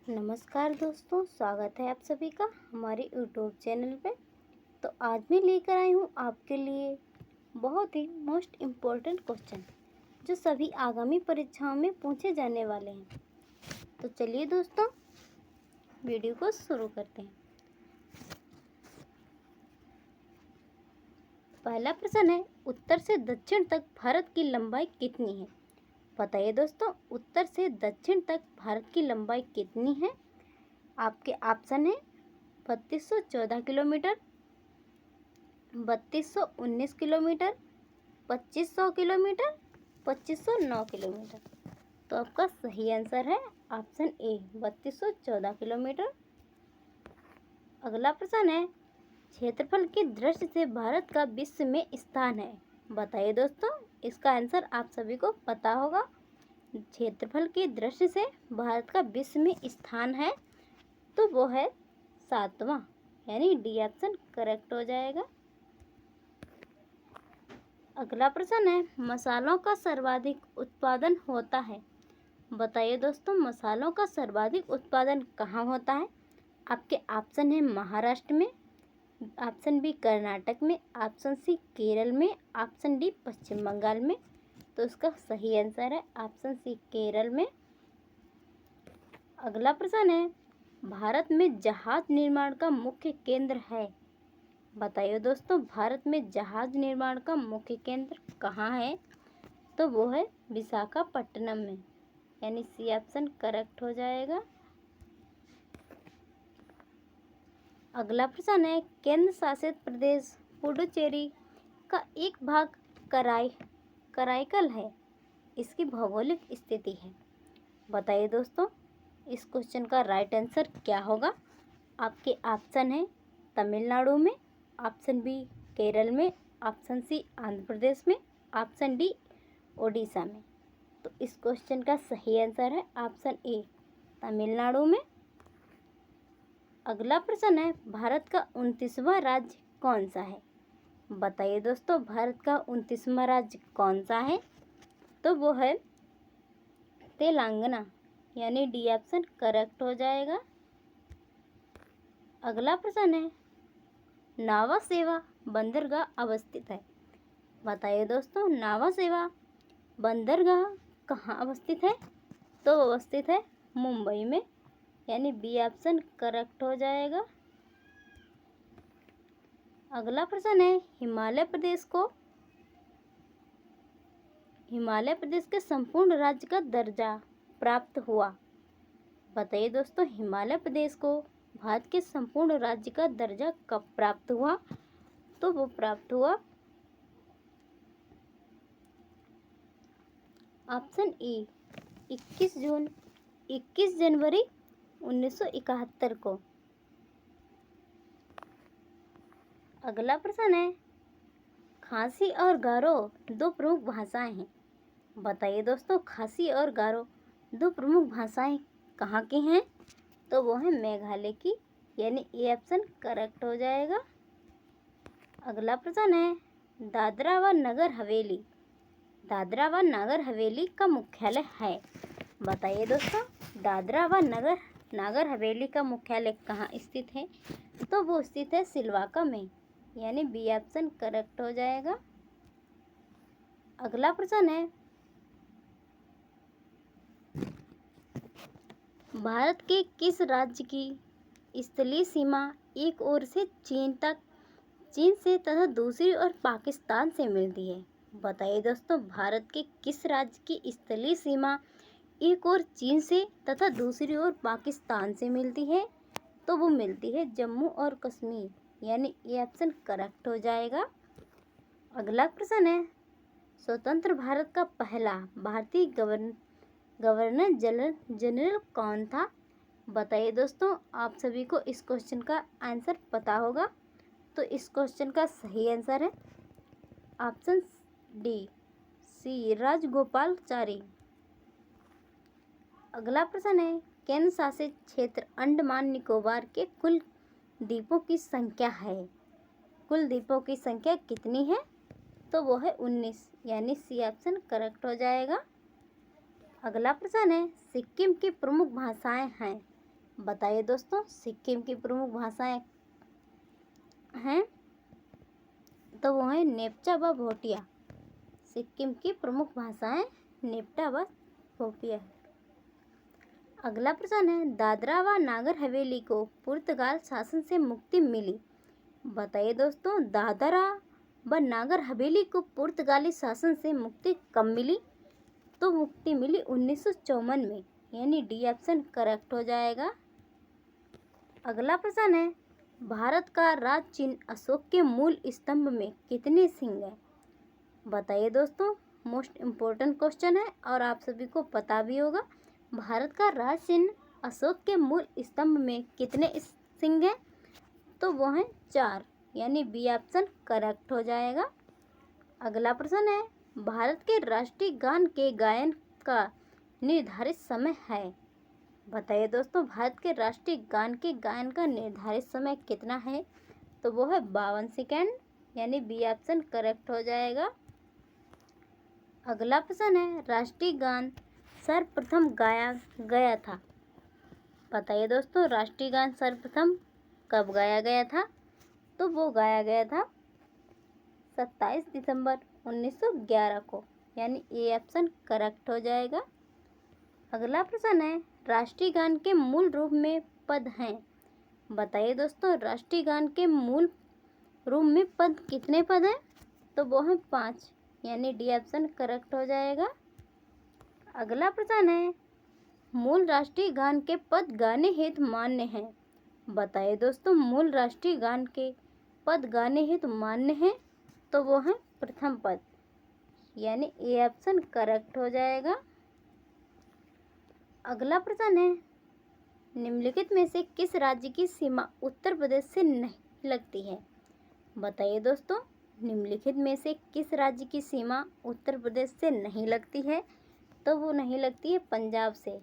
नमस्कार दोस्तों, स्वागत है आप सभी का हमारे यूट्यूब चैनल पे। तो आज मैं लेकर आई हूँ आपके लिए बहुत ही मोस्ट इम्पोर्टेंट क्वेश्चन जो सभी आगामी परीक्षाओं में पूछे जाने वाले हैं। तो चलिए दोस्तों, वीडियो को शुरू करते हैं। पहला प्रश्न है, उत्तर से दक्षिण तक भारत की लंबाई कितनी है? बताइए दोस्तों, उत्तर से दक्षिण तक भारत की लंबाई कितनी है? आपके ऑप्शन है 3214 किलोमीटर, 3219 किलोमीटर, 2500 किलोमीटर, 2509 किलोमीटर। तो आपका सही आंसर है ऑप्शन ए 3214 किलोमीटर। अगला प्रश्न है, क्षेत्रफल की दृष्टि से भारत का विश्व में स्थान है। बताइए दोस्तों, इसका आंसर आप सभी को पता होगा। क्षेत्रफल की दृष्टि से भारत का विश्व में स्थान है तो वो है 7वां, यानी डी ऑप्शन करेक्ट हो जाएगा। अगला प्रश्न है, मसालों का सर्वाधिक उत्पादन होता है। बताइए दोस्तों, मसालों का सर्वाधिक उत्पादन कहाँ होता है? आपके ऑप्शन है महाराष्ट्र में, ऑप्शन बी कर्नाटक में, ऑप्शन सी केरल में, ऑप्शन डी पश्चिम बंगाल में। तो इसका सही आंसर है ऑप्शन सी केरल में। अगला प्रश्न है, भारत में जहाज निर्माण का मुख्य केंद्र है। बताइए दोस्तों, भारत में जहाज निर्माण का मुख्य केंद्र कहाँ है? तो वो है विशाखापट्टनम में, यानी सी ऑप्शन करेक्ट हो जाएगा। अगला प्रश्न है, केंद्र शासित प्रदेश पुडुचेरी का एक भाग कराईकल है, इसकी भौगोलिक स्थिति है। बताइए दोस्तों, इस क्वेश्चन का राइट आंसर क्या होगा? आपके ऑप्शन है तमिलनाडु में, ऑप्शन बी केरल में, ऑप्शन सी आंध्र प्रदेश में, ऑप्शन डी ओडिशा में। तो इस क्वेश्चन का सही आंसर है ऑप्शन ए तमिलनाडु में। अगला प्रश्न है, भारत का 29वां राज्य कौन सा है? बताइए दोस्तों, भारत का 29वां राज्य कौन सा है? तो वो है तेलंगाना, यानी डी ऑप्शन करेक्ट हो जाएगा। अगला प्रश्न है, नावा शेवा बंदरगाह अवस्थित है। बताइए दोस्तों, नावा शेवा बंदरगाह कहाँ अवस्थित है? तो अवस्थित है मुंबई में, यानी बी ऑप्शन करेक्ट हो जाएगा। अगला प्रश्न है, हिमालय प्रदेश के संपूर्ण राज्य का दर्जा प्राप्त हुआ। बताइए दोस्तों, हिमालय प्रदेश को भारत के संपूर्ण राज्य का दर्जा कब प्राप्त हुआ? तो वो प्राप्त हुआ ऑप्शन ए 21 जनवरी 1971 को। अगला प्रश्न है, खासी और गारो दो प्रमुख भाषाएं हैं। बताइए दोस्तों, खासी और गारो दो प्रमुख भाषाएं कहाँ की हैं? तो वो है मेघालय की, यानी ए ऑप्शन करेक्ट हो जाएगा। अगला प्रश्न है, दादरा व नगर हवेली का मुख्यालय है। बताइए दोस्तों, दादरा व नगर हवेली का मुख्यालय कहाँ स्थित है? तो वो स्थित है सिलवासा में, यानी बी ऑप्शन करेक्ट हो जाएगा। अगला प्रश्न है, भारत के किस राज्य की स्थलीय सीमा एक ओर से चीन से तथा दूसरी ओर पाकिस्तान से मिलती है? बताइए दोस्तों, भारत के किस राज्य की स्थलीय सीमा एक ओर चीन से तथा दूसरी ओर पाकिस्तान से मिलती है? तो वो मिलती है जम्मू और कश्मीर, यानी ये ऑप्शन करेक्ट हो जाएगा। अगला प्रश्न है, स्वतंत्र भारत का पहला भारतीय गवर्नर जनरल कौन था? बताइए दोस्तों, आप सभी को इस क्वेश्चन का आंसर पता होगा। तो इस क्वेश्चन का सही आंसर है ऑप्शन डी सी राजगोपालाचारी। अगला प्रश्न है, केंद्र शासित क्षेत्र अंडमान निकोबार के कुल द्वीपों की संख्या है। कुल द्वीपों की संख्या कितनी है? तो वो है 19, यानी सी ऑप्शन करेक्ट हो जाएगा। अगला प्रश्न है, सिक्किम की प्रमुख भाषाएं हैं। बताइए दोस्तों, सिक्किम की प्रमुख भाषाएं हैं, तो वो हैं नेप्चा व भोटिया। सिक्किम की प्रमुख भाषाएं नेप्टा व भोटिया। अगला प्रश्न है, दादरा व नागर हवेली को पुर्तगाल शासन से मुक्ति मिली। बताइए दोस्तों, दादरा व नागर हवेली को पुर्तगाली शासन से मुक्ति कब मिली? तो मुक्ति मिली 1954 में, यानी डी ऑप्शन करेक्ट हो जाएगा। अगला प्रश्न है, भारत का राज चिन्ह अशोक के मूल स्तंभ में कितने सिंह हैं? बताइए दोस्तों, मोस्ट इम्पोर्टेंट क्वेश्चन है और आप सभी को पता भी होगा। भारत का राज चिन्ह अशोक के मूल स्तंभ में कितने सिंह हैं? तो वो हैं 4, यानी बी ऑप्शन करेक्ट हो जाएगा। अगला प्रश्न है, भारत के राष्ट्रीय गान के गायन का निर्धारित समय है। बताइए दोस्तों, भारत के राष्ट्रीय गान के गायन का निर्धारित समय कितना है? तो वो है 52 सेकेंड, यानी बी ऑप्शन करेक्ट हो जाएगा। अगला प्रश्न है, राष्ट्रीय गान सर्वप्रथम गाया गया था। बताइए दोस्तों, राष्ट्रीय गान सर्वप्रथम कब गाया गया था? तो वो गाया गया था 27 दिसंबर 1911 को, यानी ए ऑप्शन करेक्ट हो जाएगा। अगला प्रश्न है, राष्ट्रीय गान के मूल रूप में पद हैं। बताइए दोस्तों, राष्ट्रीय गान के मूल रूप में पद कितने पद हैं? तो वो हैं 5, यानी डी ऑप्शन करेक्ट हो जाएगा। अगला प्रश्न है, मूल राष्ट्रीय गान के पद गाने हेतु मान्य हैं। बताइए दोस्तों, मूल राष्ट्रीय गान के पद गाने हेतु मान्य हैं, तो वो हैं प्रथम पद, यानी ए ऑप्शन करेक्ट हो जाएगा। अगला प्रश्न है, निम्नलिखित में से किस राज्य की सीमा उत्तर प्रदेश से नहीं लगती है? बताइए दोस्तों, निम्नलिखित में से किस राज्य की सीमा उत्तर प्रदेश से नहीं लगती है? तो वो नहीं लगती है पंजाब से।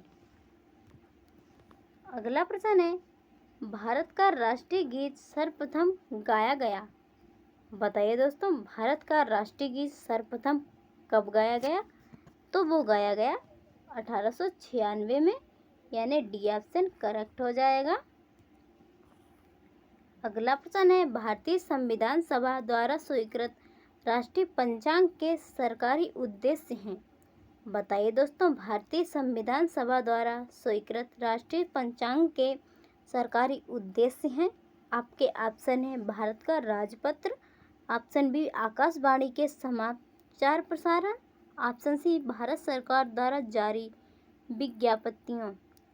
अगला प्रश्न है, भारत का राष्ट्रीय गीत सर्वप्रथम गाया गया। बताइए दोस्तों, भारत का राष्ट्रीय गीत सर्वप्रथम कब गाया गया? तो वो गाया गया 1896 में, यानी डी ऑप्शन करेक्ट हो जाएगा। अगला प्रश्न है, भारतीय संविधान सभा द्वारा स्वीकृत राष्ट्रीय पंचांग के सरकारी उद्देश्य हैं। बताइए दोस्तों, भारतीय संविधान सभा द्वारा स्वीकृत राष्ट्रीय पंचांग के सरकारी उद्देश्य हैं। आपके ऑप्शन है भारत का राजपत्र, ऑप्शन बी आकाशवाणी के समाचार प्रसारण, ऑप्शन सी भारत सरकार द्वारा जारी विज्ञप्तियों,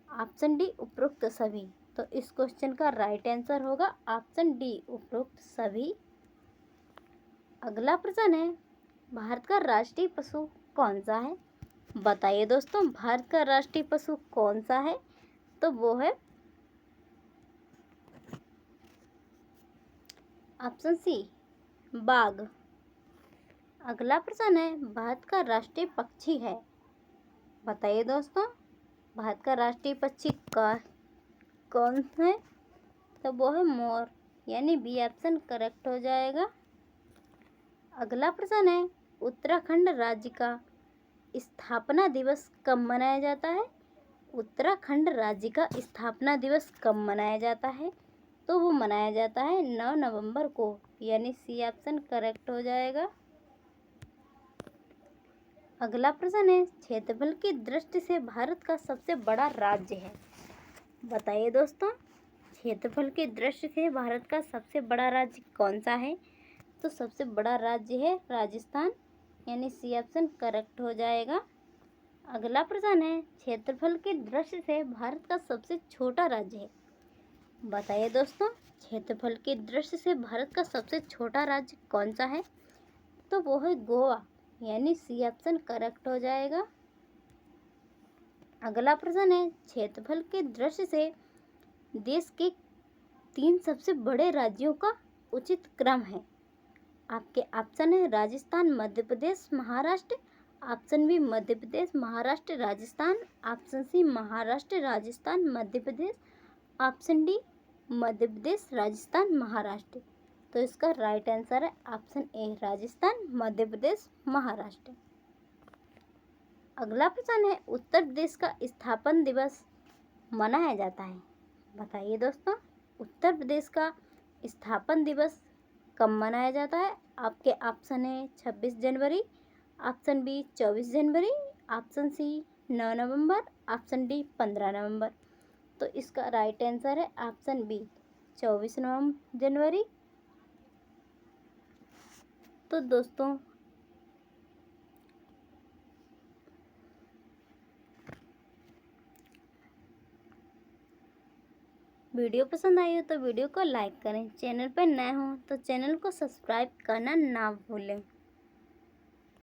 ऑप्शन डी उपरोक्त सभी। तो इस क्वेश्चन का राइट आंसर होगा ऑप्शन डी उपरोक्त सभी। अगला प्रश्न है, भारत का राष्ट्रीय पशु कौन सा है? बताइए दोस्तों, भारत का राष्ट्रीय पशु कौन सा है? तो वो है ऑप्शन सी बाघ। अगला प्रश्न है, भारत का राष्ट्रीय पक्षी है। बताइए दोस्तों, भारत का राष्ट्रीय पक्षी कौन है? तो वो है मोर, यानी बी ऑप्शन करेक्ट हो जाएगा। अगला प्रश्न है, उत्तराखंड राज्य का स्थापना दिवस कब मनाया जाता है? उत्तराखंड राज्य का स्थापना दिवस कब मनाया जाता है? तो वो मनाया जाता है 9 नवंबर को, यानी सी ऑप्शन करेक्ट हो जाएगा। अगला प्रश्न है, क्षेत्रफल की दृष्टि से भारत का सबसे बड़ा राज्य है। बताइए दोस्तों, क्षेत्रफल की दृष्टि से भारत का सबसे बड़ा राज्य कौन सा है? तो सबसे बड़ा राज्य है राजस्थान, यानी सी ऑप्शन करेक्ट हो जाएगा। अगला प्रश्न है, क्षेत्रफल की दृष्टि से भारत का सबसे छोटा राज्य है। बताइए दोस्तों, क्षेत्रफल की दृष्टि से भारत का सबसे छोटा राज्य कौन सा है? तो वो है गोवा, यानी सी ऑप्शन करेक्ट हो जाएगा। अगला प्रश्न है, क्षेत्रफल की दृष्टि से देश के 3 सबसे बड़े राज्यों का उचित क्रम है। आपके ऑप्शन है Rajasthan, Madhya Pradesh, Maharashtra, option B Madhya Pradesh, Maharashtra, Rajasthan, option C Maharashtra, Rajasthan, Madhya Pradesh, option D Madhya Pradesh, Rajasthan, Maharashtra. तो इसका राइट आंसर है ऑप्शन ए राजस्थान, मध्य प्रदेश, महाराष्ट्र। अगला प्रश्न है, उत्तर प्रदेश का स्थापना दिवस मनाया जाता है। बताइए दोस्तों, उत्तर प्रदेश का स्थापन दिवस कब मनाया जाता है? आपके ऑप्शन है 26 जनवरी, ऑप्शन बी 24 जनवरी, ऑप्शन सी 9 नवंबर, ऑप्शन डी 15 नवंबर। तो इसका राइट आंसर है ऑप्शन बी 24 जनवरी। तो दोस्तों, वीडियो पसंद आई हो तो वीडियो को लाइक करें, चैनल पर नए हो तो चैनल को सब्सक्राइब करना ना भूलें।